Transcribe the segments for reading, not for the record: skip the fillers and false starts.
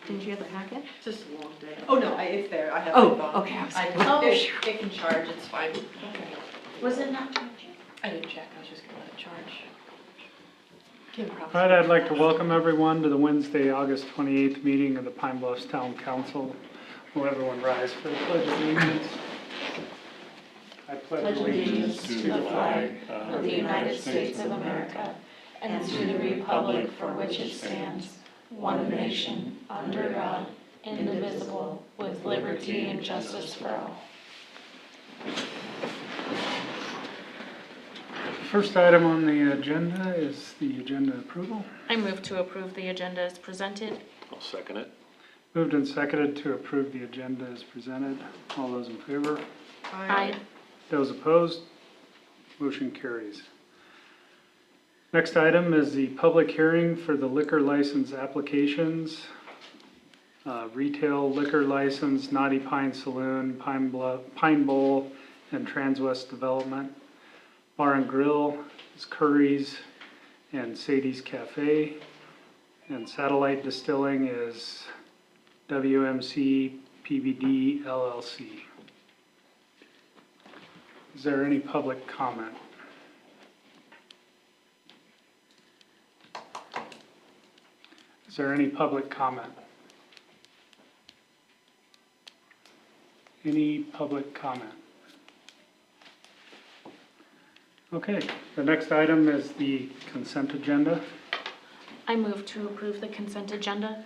Didn't you have the packet? It's just a long day. Oh, no, it's there. I have Oh, my phone. okay, I was I like, it can charge, it's fine. Okay. Was it not charging? I didn't check, I was just gonna let it charge. Kim probably. All right, I'd like to welcome everyone to the Wednesday, August 28th meeting of the Pine Bluffs Town Council. Will everyone rise for the Pledge of Allegiance? I pledge allegiance to the flag of the United States of America and to the republic for which it stands, one nation, under God, indivisible, with liberty and justice for all. First item on the agenda is the agenda approval. I move to approve the agenda as presented. I'll second it. Moved and seconded to approve the agenda as presented. All those in favor? Aye. Those opposed? Motion carries. Next item is the public hearing for the liquor license applications. Retail liquor license, Naughty Pine Saloon, Pine Bowl, and Transwest Development. Bar and Grill is Curry's and Sadie's Cafe. And Satellite Distilling is WMC PBD LLC. Is there any public comment? Is there any public comment? Any public comment? Okay, the next item is the consent agenda. I move to approve the consent agenda.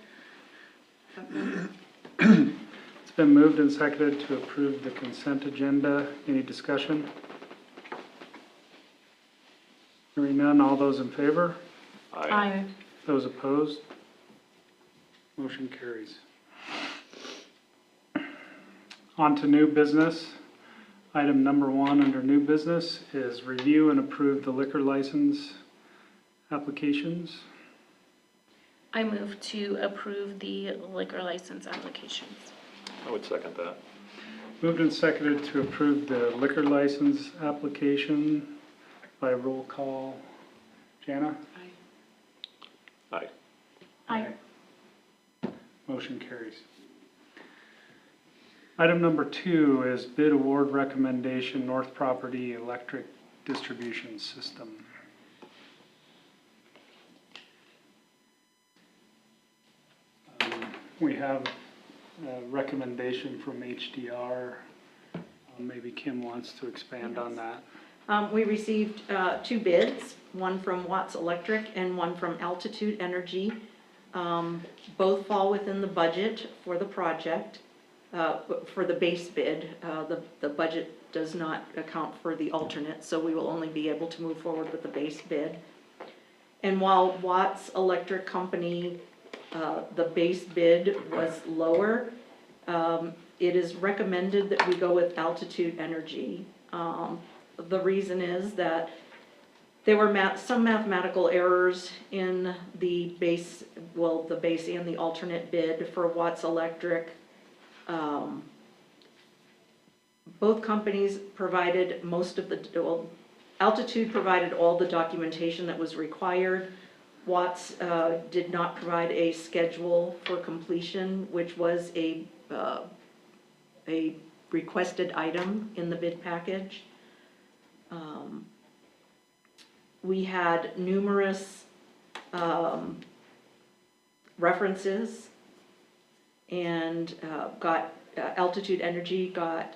It's been moved and seconded to approve the consent agenda. Any discussion? Hearing none, all those in favor? Aye. Those opposed? Motion carries. On to new business. Item number 1 under new business is review and approve the liquor license applications. I move to approve the liquor license applications. I would second that. Moved and seconded to approve the liquor license application by roll call. Jana? Aye. Aye. Motion carries. Item number 2 is bid award recommendation, North Property Electric Distribution System. We have a recommendation from HDR. Maybe Kim wants to expand on that. We received 2 bids, one from Watts Electric and one from Altitude Energy. Both fall within the budget for the project, for the base bid. The budget does not account for the alternate, so we will only be able to move forward with the base bid. And while Watts Electric Company, the base bid was lower, it is recommended that we go with Altitude Energy. The reason is that there were some mathematical errors in the base, well, the base and the alternate bid for Watts Electric. Both companies provided most of the, well, Altitude provided all the documentation that was required. Watts did not provide a schedule for completion, which was a requested item in the bid package. We had numerous references and Altitude Energy got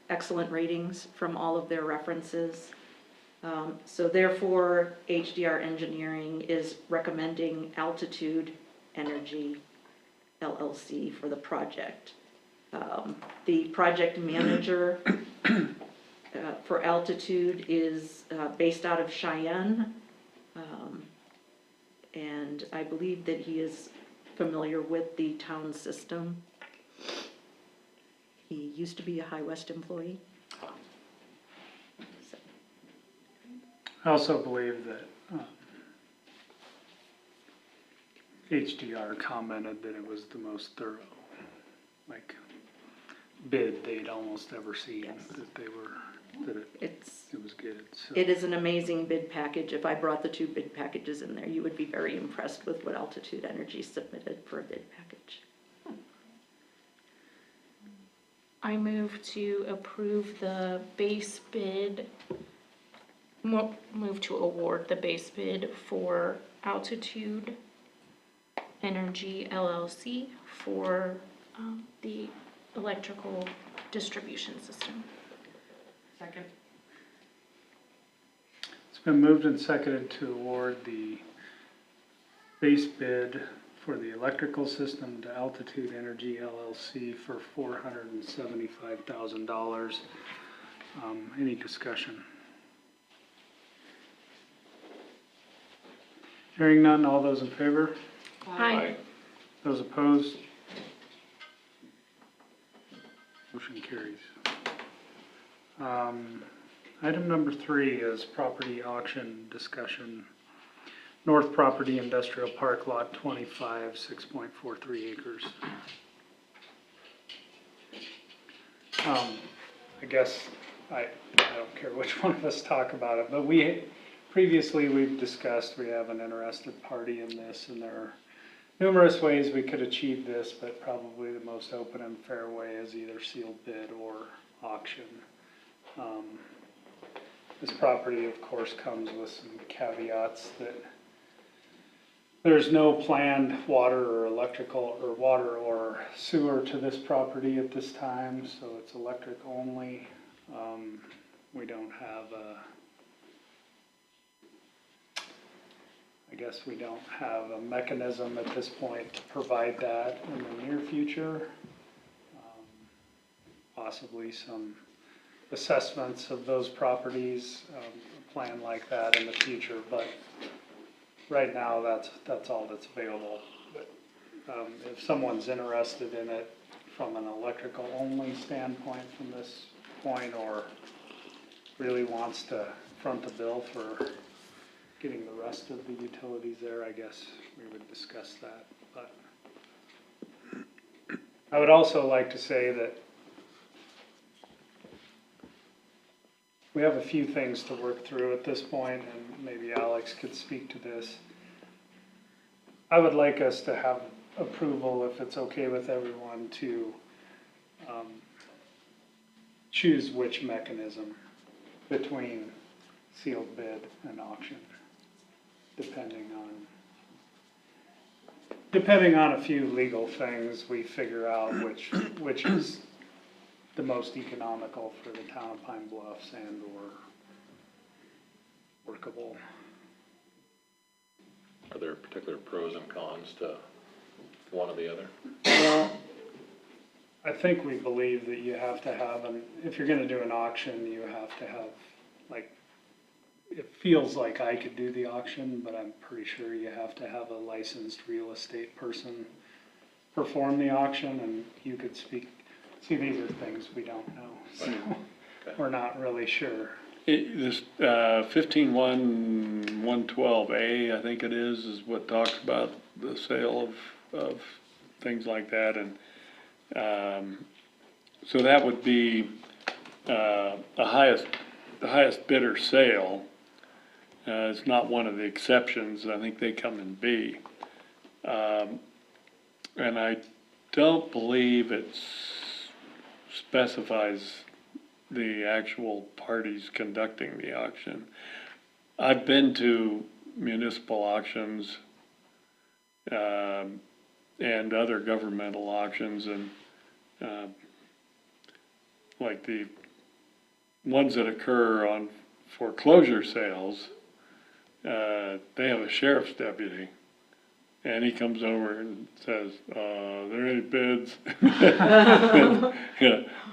excellent ratings from all of their references. So therefore, HDR Engineering is recommending Altitude Energy LLC for the project. The project manager for Altitude is based out of Cheyenne, and I believe that he is familiar with the town system. He used to be a High West employee. So. I also believe that HDR commented that it was the most thorough, bid they'd almost ever seen. Yes. That it was good. So. It is an amazing bid package. If I brought the 2 bid packages in there, you would be very impressed with what Altitude Energy submitted for a bid package. I move to approve the base bid, move to award the base bid for Altitude Energy LLC for the electrical distribution system. Second. It's been moved and seconded to award the base bid for the electrical system to Altitude Energy LLC for $475,000. Any discussion? Hearing none, all those in favor? Aye. Those opposed? Motion carries. Item number 3 is property auction discussion. North Property Industrial Park Lot 25, 6.43 acres. I guess I don't care which one of us talk about it, but previously we've discussed we have an interested party in this, and there are numerous ways we could achieve this, but probably the most open and fair way is either sealed bid or auction. This property, of course, comes with some caveats that there's no planned water or electrical or water or sewer to this property at this time, so it's electric only. We don't have I guess we don't have a mechanism at this point to provide that in the near future. Possibly some assessments of those properties, a plan like that in the future, but right now that's all that's available. But if someone's interested in it from an electrical only standpoint from this point, or really wants to front the bill for getting the rest of the utilities there, I guess we would discuss that. But I would also like to say that we have a few things to work through at this point, and maybe Alex could speak to this. I would like us to have approval, if it's okay with everyone, to choose which mechanism between sealed bid and auction, depending on a few legal things. We figure out which is the most economical for the town of Pine Bluffs and or workable. Are there particular pros and cons to one or the other? Well, I think we believe that you have to have if you're gonna do an auction, you have to have, like, it feels like I could do the auction, but I'm pretty sure you have to have a licensed real estate person perform the auction, and you could speak. See, these are things we don't know, so Okay. we're not really sure. This 15-1-112A, I think it is what talks about the sale of things like that, and so that would be the highest bidder sale. It's not one of the exceptions. I think they come in B, and I don't believe it specifies the actual parties conducting the auction. I've been to municipal auctions and other governmental auctions, and like the ones that occur on foreclosure sales, they have a sheriff's deputy, and he comes over and says, are there any bids?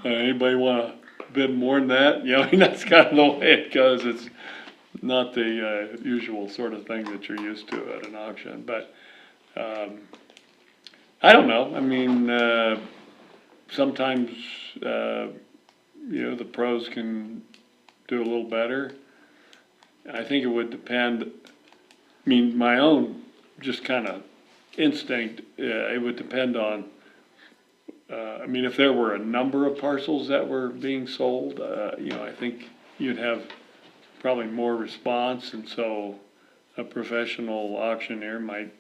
Anybody want to bid more than that? You know, I mean, that's kind of the way it goes. It's not the usual sort of thing that you're used to at an auction. But I don't know. I mean, sometimes the pros can do a little better. I think it would depend. I mean, my own just kind of instinct. It would depend on. I mean, if there were a number of parcels that were being sold, I think you'd have probably more response, and so a professional auctioneer might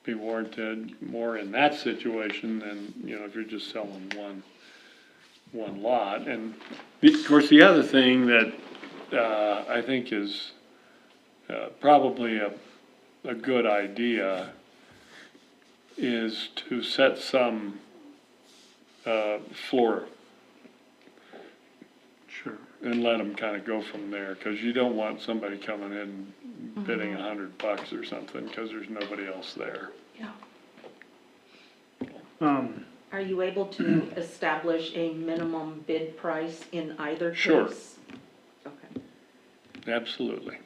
be warranted more in that situation than, if you're just selling one lot. And of course, the other thing that, I think is, probably a good idea is to set some, floor Sure. and let them kind of go from there, because you don't want somebody coming in bidding $100 or something, because there's nobody else there. Yeah. Um, Are you able to establish a minimum bid price in either case? Sure. Okay. Absolutely.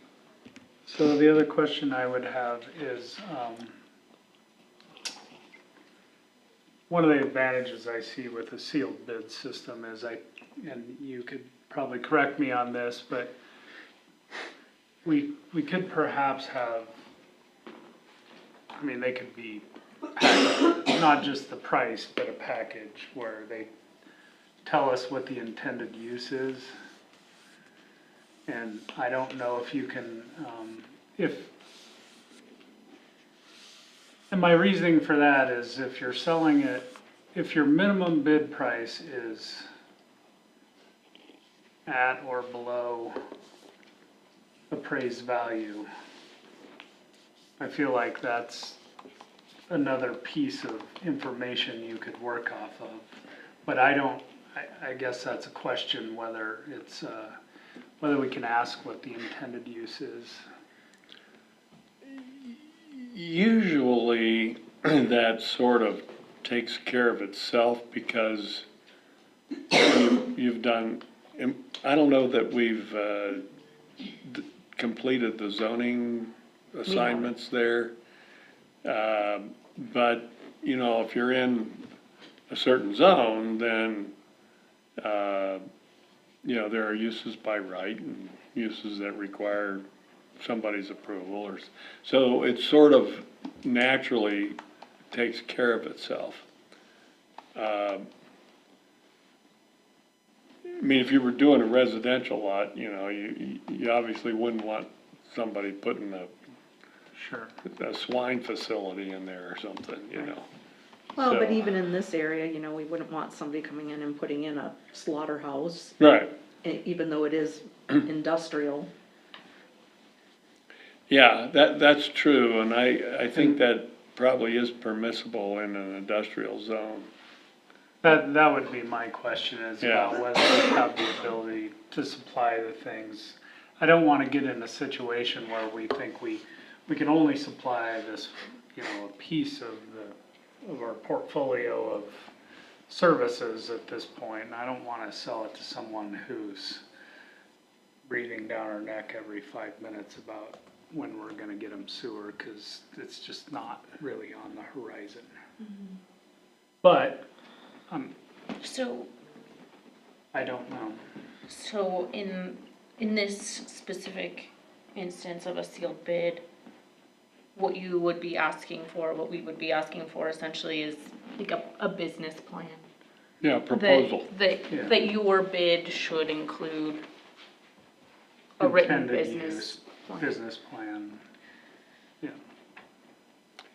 so the other question I would have is, one of the advantages I see with a sealed bid system is and you could probably correct me on this, but we could perhaps have, I mean, they could be not just the price, but a package where they tell us what the intended use is. And I don't know if you can, and my reasoning for that is if you're selling it, if your minimum bid price is at or below appraised value, I feel like that's another piece of information you could work off of. But I guess that's a question whether it's, whether we can ask what the intended use is. Usually, that sort of takes care of itself, because you've done, I don't know that we've completed the zoning assignments there. But, you know, if you're in a certain zone, then, you know, there are uses by right and uses that require somebody's approval, or, so it sort of naturally takes care of itself. I mean, if you were doing a residential lot, you know, you obviously wouldn't want somebody putting Sure. a swine facility in there or something, you know. Well, but So- even in this area, you know, we wouldn't want somebody coming in and putting in a slaughterhouse, Right, even though it is industrial. yeah, that's true, and I think that probably is permissible in an industrial zone. That would be my question, is Yeah. about whether we have the ability to supply the things. I don't wanna get in a situation where we think we can only supply this, you know, a piece of our portfolio of services at this point. And I don't wanna sell it to someone who's breathing down our neck every 5 minutes about when we're gonna get them sewer, cause it's just not really on the horizon. But, So, I don't know. so in this specific instance of a sealed bid, what you would be asking for, what we would be asking for essentially is like a business plan. Yeah, proposal. Yeah. That your bid should include a written Intended business use, plan. business plan.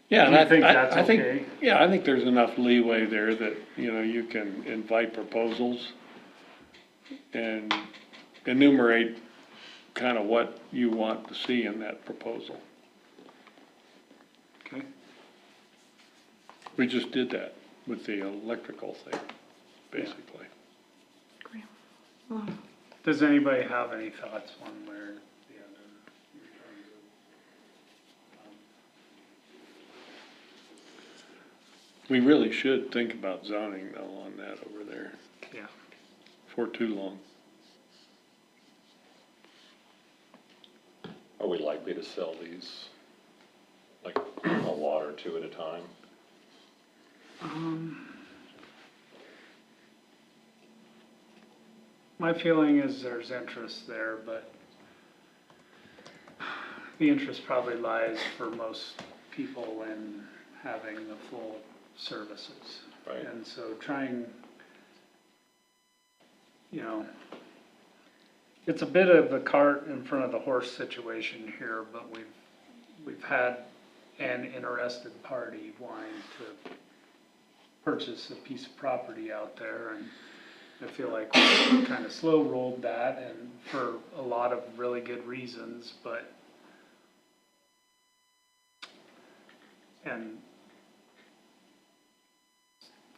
Yeah, and Do you I think think, that's I think, okay? yeah, I think there's enough leeway there that, you know, you can invite proposals and enumerate kind of what you want to see in that proposal. Okay. We just did that with the electrical thing, basically. Does anybody have any thoughts one way or the other? In terms of, We really should think about zoning though on that over there yeah. for too long. Are we likely to sell these, like, a lot or two at a time? My feeling is there's interest there, but the interest probably lies for most people in having the full services. Right. And so trying, you know, it's a bit of the cart in front of the horse situation here, but we've had an interested party wanting to purchase a piece of property out there, and I feel like we kind of slow rolled that and for a lot of really good reasons, and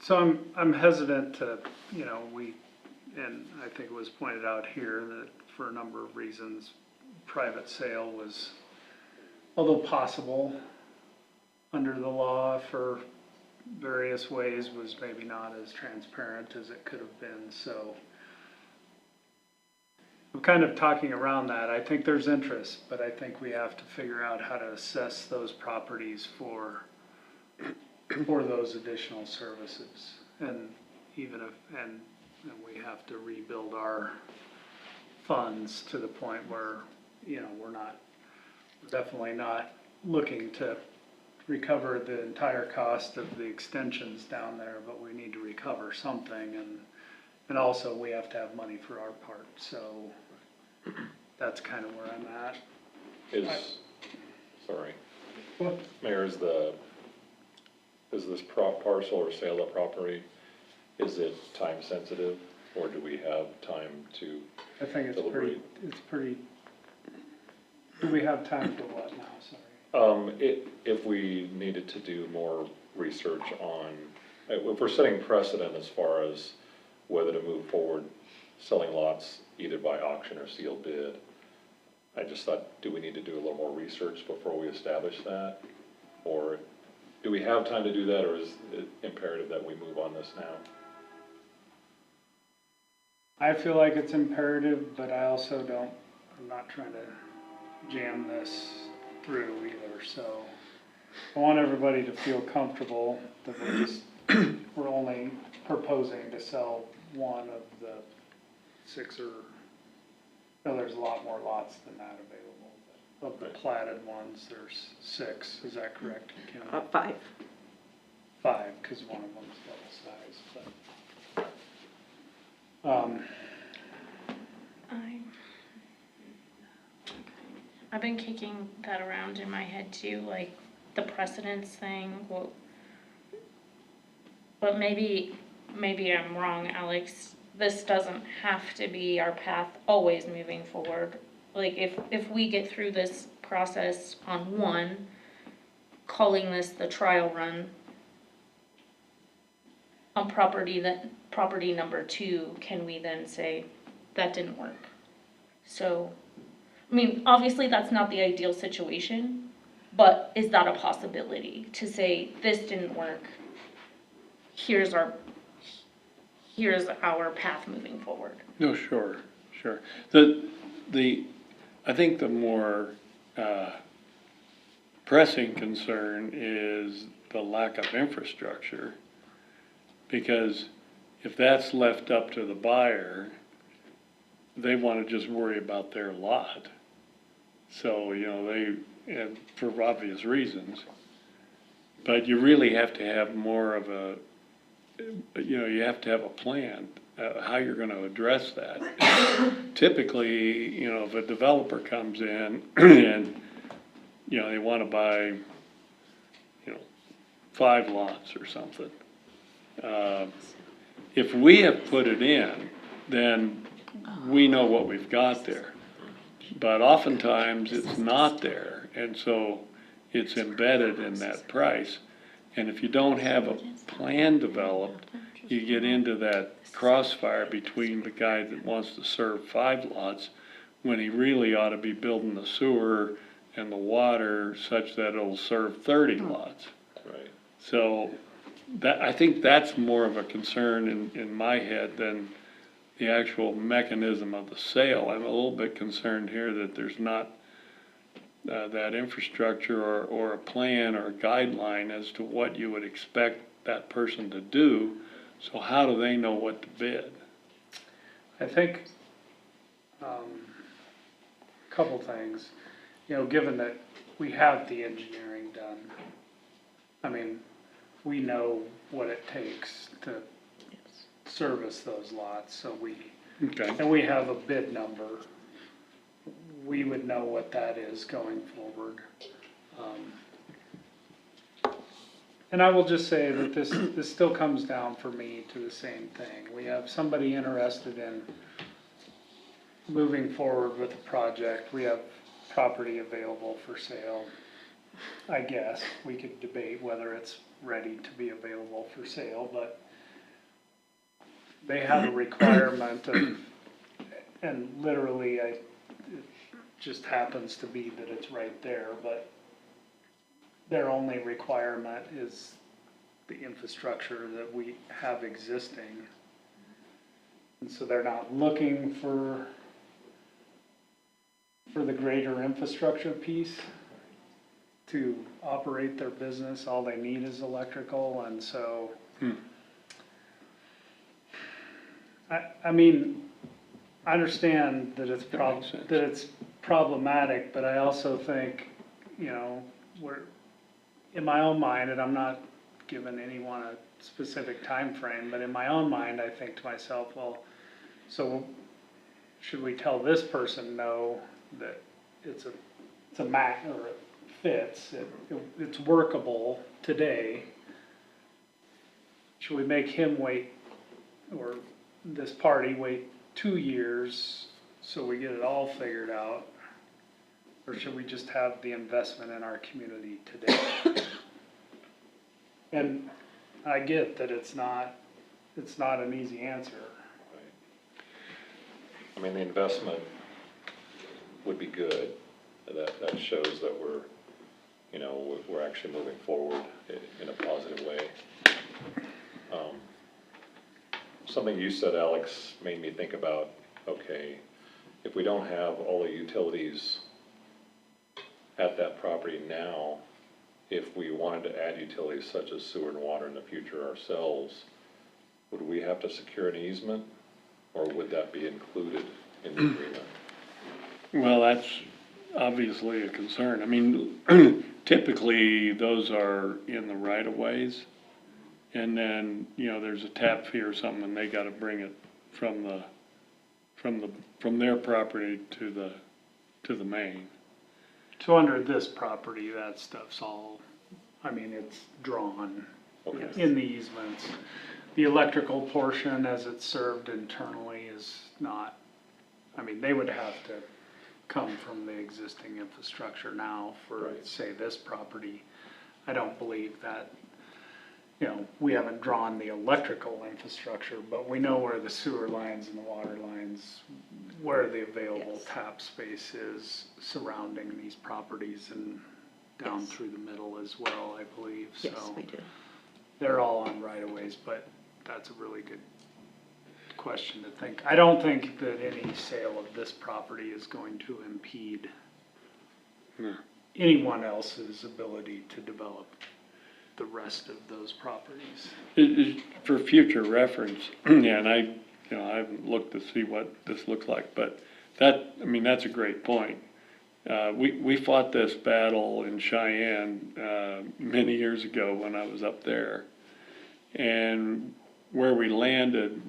so I'm hesitant to, and I think it was pointed out here that for a number of reasons, private sale was, although possible under the law for various ways, was maybe not as transparent as it could have been. So I'm kind of talking around that. I think there's interest, but I think we have to figure out how to assess those properties for those additional services. And even if, and we have to rebuild our funds to the point where, we're definitely not looking to recover the entire cost of the extensions down there, but we need to recover something, and also we have to have money for our part, so that's kind of where I'm at. Sorry. Mayor, is this parcel or sale of property, is it time sensitive, or do we have time to I think it's deliberate? pretty, do we have time for what now, sorry? If we needed to do more research on, if we're setting precedent as far as whether to move forward selling lots either by auction or sealed bid, I just thought, do we need to do a little more research before we establish that? Or do we have time to do that, or is it imperative that we move on this now? I feel like it's imperative, but I also I'm not trying to jam this through either, so I want everybody to feel comfortable that we're only proposing to sell one of the there's a lot more lots than that available. Of the platted ones, there's 6, is that correct, Kim? 5. 5, because one of them's double size, I've been kicking that around in my head too, like the precedence thing, but maybe I'm wrong, Alex. This doesn't have to be our path always moving forward. Like if we get through this process on one, calling this the trial run, on property number 2, can we then say that didn't work? So, I mean, obviously that's not the ideal situation, but is that a possibility to say this didn't work? Here's our path moving forward. No, sure. I think the more pressing concern is the lack of infrastructure, because if that's left up to the buyer, they want to just worry about their lot. So, and for obvious reasons, but you really have to have more of a, you have to have a plan, how you're going to address that. Typically, if a developer comes in and, they want to buy, 5 lots or something. If we have put it in, then we know what we've got there. But oftentimes it's not there, and so it's embedded in that price. And if you don't have a plan developed, you get into that crossfire between the guy that wants to serve 5 lots when he really ought to be building the sewer and the water such that it'll serve 30 lots. Right. So I think that's more of a concern in my head than the actual mechanism of the sale. I'm a little bit concerned here that there's not that infrastructure or a plan or a guideline as to what you would expect that person to do. So how do they know what to bid? I think a couple things. Given that we have the engineering done, I mean, we know what it takes to service those lots, so and we have a bid number. We would know what that is going forward. And I will just say that this still comes down for me to the same thing. We have somebody interested in moving forward with the project. We have property available for sale. I guess we could debate whether it's ready to be available for sale, but they have a requirement of, and literally it just happens to be that it's right there, but their only requirement is the infrastructure that we have existing. And so they're not looking for the greater infrastructure piece to operate their business. All they need is electrical, and so I mean, I understand that it's that it's problematic, but I also think, you know, we're in my own mind, and I'm not giving anyone a specific time frame, but in my own mind, I think to myself, well, so should we tell this person no, that it's a match, or it fits, it's workable today? Should we make him wait, or this party wait 2 years so we get it all figured out? Or should we just have the investment in our community today? And I get that it's not an easy answer. I mean, the investment would be good. That shows that we're, you know, we're actually moving forward in a positive way. Something you said, Alex, made me think about, okay, if we don't have all the utilities at that property now, if we wanted to add utilities such as sewer and water in the future ourselves, would we have to secure an easement, or would that be included in the agreement? Well, that's obviously a concern. I mean, typically those are in the right of ways. And then, you know, there's a tap fee or something, and they gotta bring it from their property to the main. So under this property, that stuff's all, I mean, it's drawn Okay. in the easements. The electrical portion, as it's served internally, is not, I mean, they would have to come from the existing infrastructure now for, Right. say, this property. I don't believe that, you know, we haven't drawn the electrical infrastructure, but we know where the sewer lines and the water lines, where the available Yes. tap space is surrounding these properties, and down Yes. through the middle as well, I believe, so. Yes, we do. They're all on right of ways, but that's a really good question to think. I don't think that any sale of this property is going to impede anyone else's ability to develop the rest of those properties. For future reference, yeah, and I haven't looked to see what this looks like, but that's a great point. We fought this battle in Cheyenne, many years ago when I was up there. And where we landed,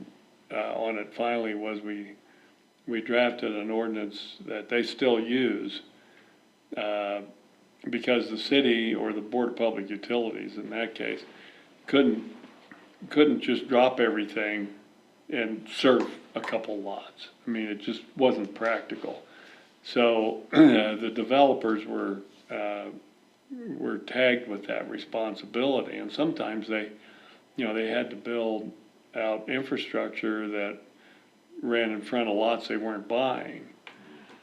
on it finally was we drafted an ordinance that they still use, because the city, or the Board of Public Utilities in that case, couldn't just drop everything and serve a couple lots. I mean, it just wasn't practical. So the developers were tagged with that responsibility, and sometimes they had to build out infrastructure that ran in front of lots they weren't buying.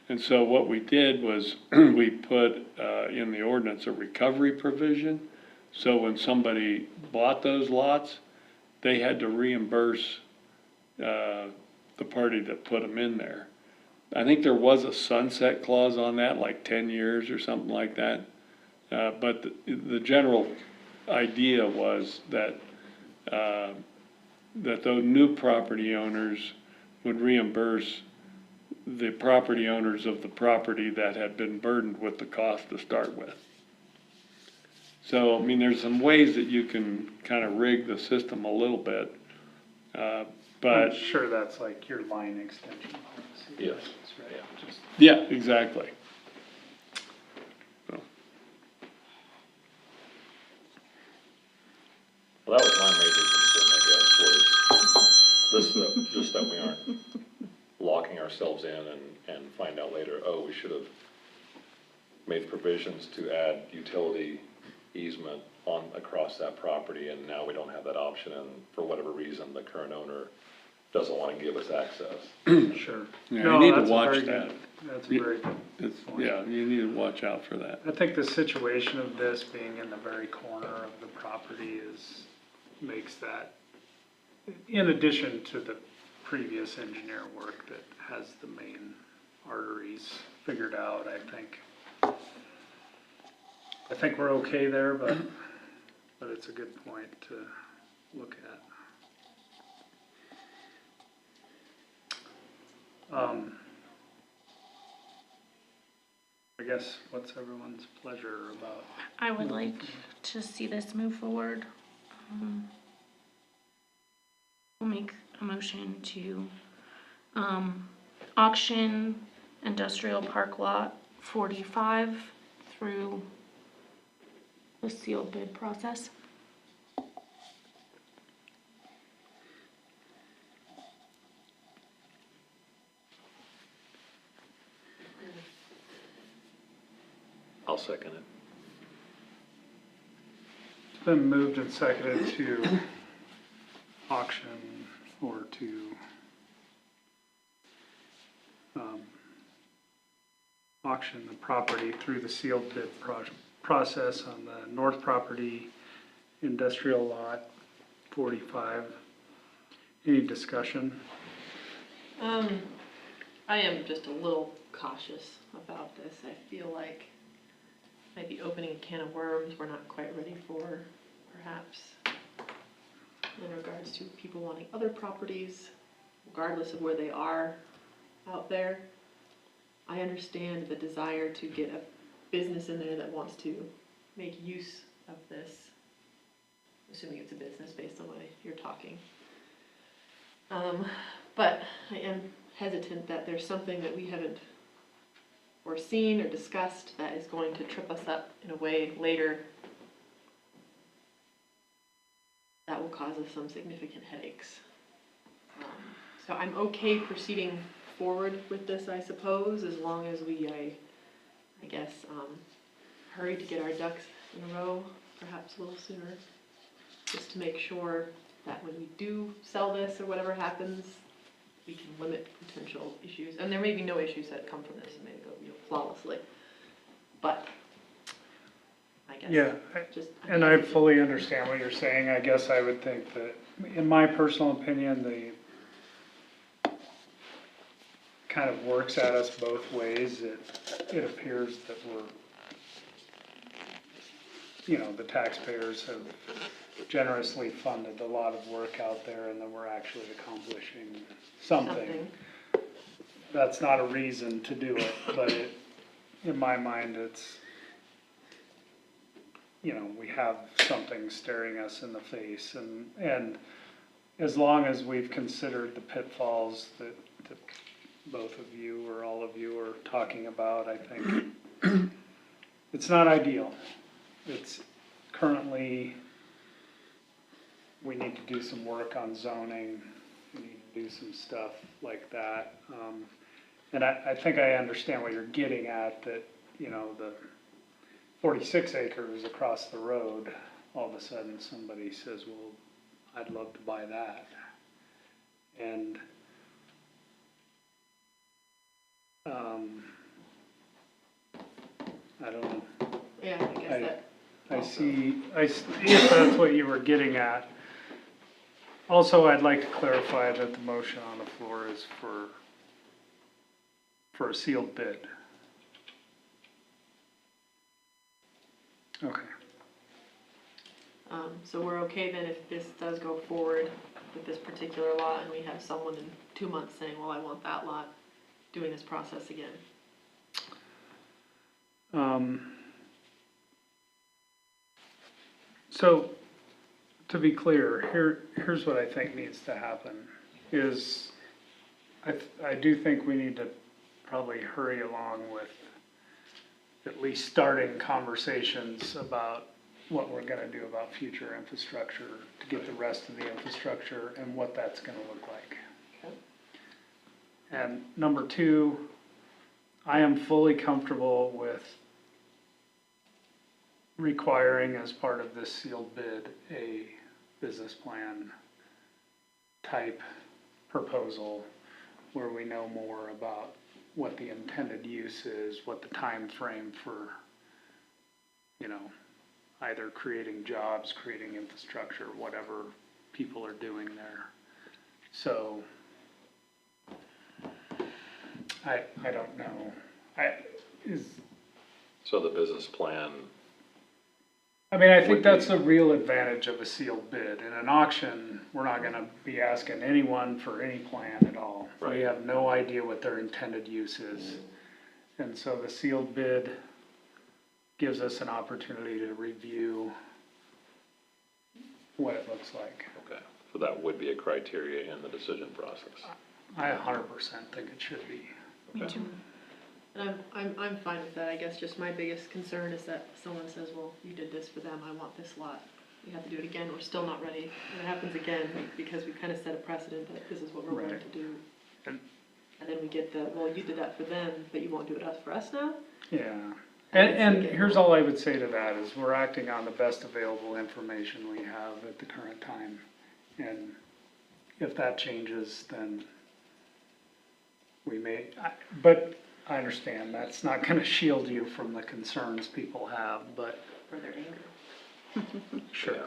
And so what we did was we put in the ordinance a recovery provision. So when somebody bought those lots, they had to reimburse the party that put them in there. I think there was a sunset clause on that, like 10 years or something like that. But the general idea was that the new property owners would reimburse the property owners of the property that had been burdened with the cost to start with. So, I mean, there's some ways that you can kind of rig the system a little bit, but. I'm sure that's like your line extension policy. Yes. Right? Yeah. Just- Yeah, exactly. So. Well, that was my major concern, I guess, was this, just that we aren't locking ourselves in and find out later, oh, we should have made provisions to add utility easement on, across that property, and now we don't have that option, and for whatever reason, the current owner doesn't want to give us access. Sure. Yeah, No, you need to that's a watch very that. good- That's a very good. It's, yeah, you need to watch out for that. I think the situation of this being in the very corner of the property makes that, in addition to the previous engineer work that has the main arteries figured out, I think we're okay there, but it's a good point to look at. I guess what's everyone's pleasure about? I would like to see this move forward. We'll make a motion to auction industrial park lot 45 through the sealed bid process. I'll second it. It's been moved and seconded to auction or to auction the property through the sealed bid process on the north property, industrial lot 45. Any discussion? I am just a little cautious about this. I feel like might be opening a can of worms we're not quite ready for, perhaps, in regards to people wanting other properties, regardless of where they are out there. I understand the desire to get a business in there that wants to make use of this, assuming it's a business based on the way you're talking. But I am hesitant that there's something that we haven't foreseen or discussed that is going to trip us up in a way later that will cause us some significant headaches. So I'm okay proceeding forward with this, I suppose, as long as we, I guess, hurry to get our ducks in a row, perhaps a little sooner, just to make sure that when we do sell this or whatever happens, we can limit potential issues. And there may be no issues that come from this, it may go flawlessly. But I guess Yeah, and I fully understand what you're saying. I guess I would think that, in my personal opinion, the kind of works at us both ways. It appears that the taxpayers have generously funded a lot of work out there, and that we're actually accomplishing something. That's not a reason to do it, but in my mind, it's, we have something staring us in the face, and as long as we've considered the pitfalls that both of you or all of you are talking about, I think it's not ideal. It's currently, we need to do some work on zoning, we need to do some stuff like that. And I think I understand what you're getting at, that, the 46 acres across the road, all of a sudden somebody says, well, I'd love to buy that. And I don't know. Yeah, I guess that. I see if that's what you were getting at. Also, I'd like to clarify that the motion on the floor is for a sealed bid. Okay. So we're okay then if this does go forward with this particular lot and we have someone in 2 months saying, well, I want that lot, doing this process again. So, to be clear, here's what I think needs to happen, is I do think we need to probably hurry along with at least starting conversations about what we're gonna do about future infrastructure, to get the rest of the infrastructure and what that's gonna look like. Okay. And number two, I am fully comfortable with requiring as part of this sealed bid, a business plan type proposal where we know more about what the intended use is, what the time frame for, you know, either creating jobs, creating infrastructure, whatever people are doing there. So, I don't know. So the business plan, I mean, I think Would that's be- the real advantage of a sealed bid. In an auction, we're not gonna be asking anyone for any plan at all. We Right. have no idea what their intended use is. And so the sealed bid gives us an opportunity to review what it looks like. okay, so that would be a criteria in the decision process. I 100% think it should be. Okay. And I'm fine with that, I guess, just my biggest concern is that someone says, well, you did this for them, I want this lot. We have to do it again, we're still not ready, and it happens again, because we kind of set a precedent that this is what we're willing Right. to do. And- And then we get the, well, you did that for them, but you won't do it for us now? Yeah. And here's all I would say to that is we're acting on the best available information we have at the current time. And if that changes, then we may, but I understand that's not gonna shield you from the concerns people have, but For their anger. sure. Yeah.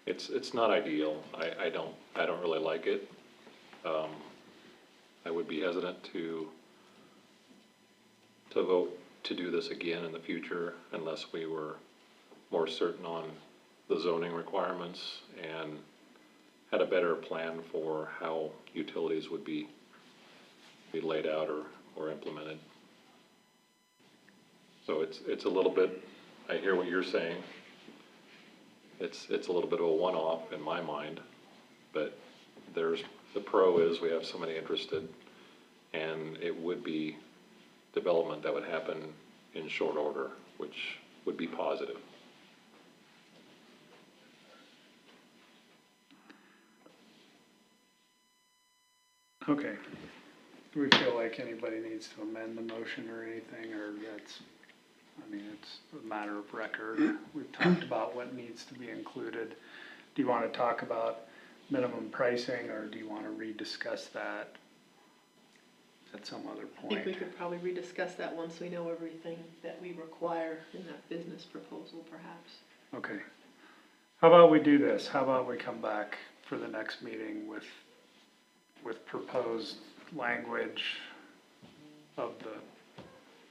It's not ideal, I don't really like it. I would be hesitant to vote to do this again in the future unless we were more certain on the zoning requirements and had a better plan for how utilities would be laid out or implemented. So it's a little bit, I hear what you're saying. It's a little bit of a one-off in my mind, but the pro is we have somebody interested, and it would be development that would happen in short order, which would be positive. Okay. Do we feel like anybody needs to amend the motion or anything, or that's, I mean, it's a matter of record. We've talked about what needs to be included. Do you wanna talk about minimum pricing, or do you wanna rediscuss that at some other I think we point? could probably rediscuss that once we know everything that we require in that business proposal, perhaps. Okay. How about we do this? How about we come back for the next meeting with proposed language of the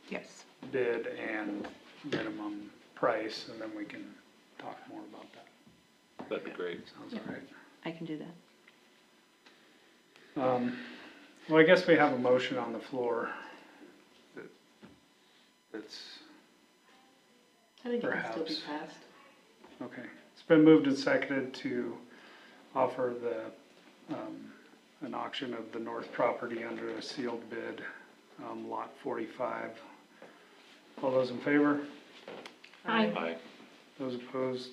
Yes. bid and minimum price, and then we can talk more about that. That'd be great. Sounds all right. I can do that. Well, I guess we have a motion on the floor that's, I think it can still be Perhaps. passed. okay. It's been moved and seconded to offer an auction of the north property under a sealed bid, lot 45. All those in favor? Aye. Aye. Those opposed?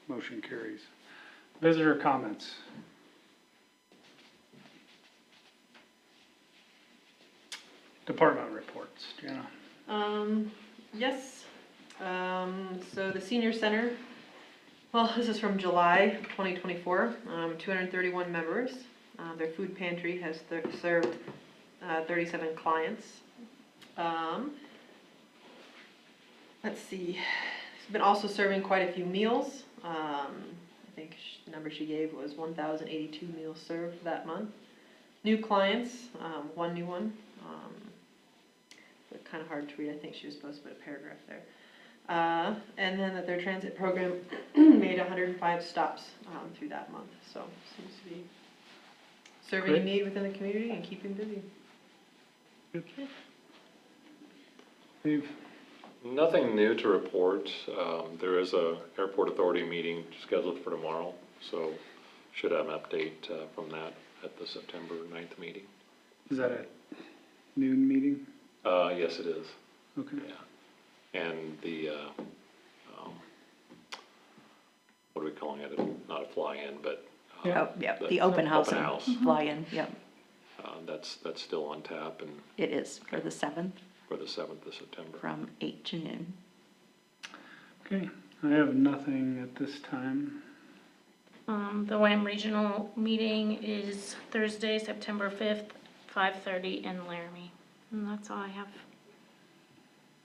Motion carries. Visitor comments? Department reports, Jana. Yes, so the senior center, well, this is from July 2024, 231 members. Their food pantry has served 37 clients. Let's see, it's been also serving quite a few meals. I think the number she gave was 1,082 meals served that month. New clients, one new one. But kind of hard to read, I think she was supposed to put a paragraph there. And then that their transit program made 105 stops through that month, so seems to be serving a Great. need within the community and keeping busy. Steve? Nothing new to report. There is a airport authority meeting scheduled for tomorrow, so should have an update from that at the September 9th meeting. Is that a noon meeting? Yes, it is, Okay. yeah. And the what are we calling it, not a fly-in, but. Oh, yeah, the open house Open and house. fly-in, yep, That's still on tap and it is for the 7th for the 7th of September. from 8 to noon. Okay, I have nothing at this time. The WAM regional meeting is Thursday, September 5th, 5:30 in Laramie. And that's all I have.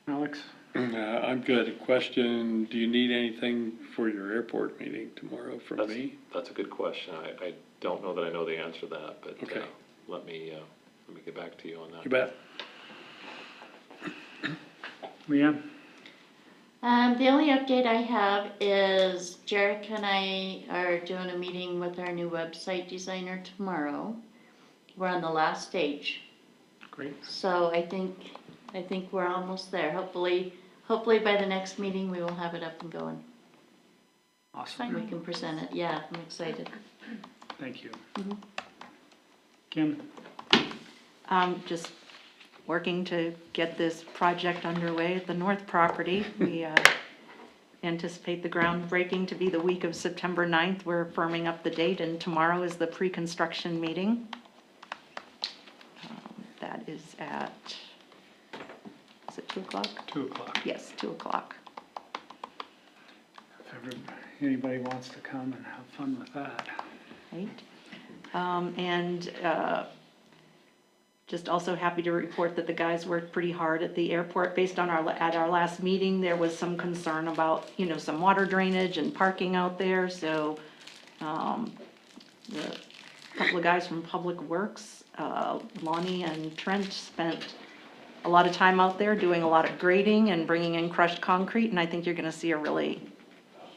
Alex? I'm good. Question, do you need anything for your airport meeting tomorrow from me? That's a good question. I don't know that I know the answer to that, but Okay. let me get back to you on that. You bet. Leanne? The only update I have is Jarek and I are doing a meeting with our new website designer tomorrow. We're on the last stage, Great. so I think we're almost there. Hopefully by the next meeting, we will have it up and going. Awesome. We can present it. Yeah, I'm excited. Thank you. Mhm. Kim? Just working to get this project underway at the north property. We anticipate the groundbreaking to be the week of September 9th. We're firming up the date, and tomorrow is the pre-construction meeting. That is at, is it 2 o'clock? 2 o'clock. Yes, 2 o'clock. If anybody wants to come and have fun with that. Right? Just also happy to report that the guys worked pretty hard at the airport. Based on at our last meeting, there was some concern about, some water drainage and parking out there, so, the couple of guys from Public Works, Lonnie and Trent, spent a lot of time out there doing a lot of grading and bringing in crushed concrete, and I think you're gonna see a really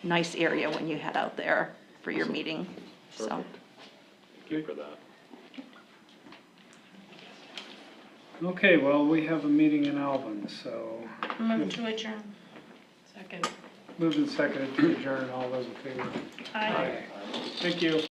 nice area when you head out there for your meeting, so. Perfect. Thank you for that. Okay, well, we have a meeting in Alvin, so Move to adjourn. Second. moved and seconded to adjourn. All those in favor? Aye. Thank you.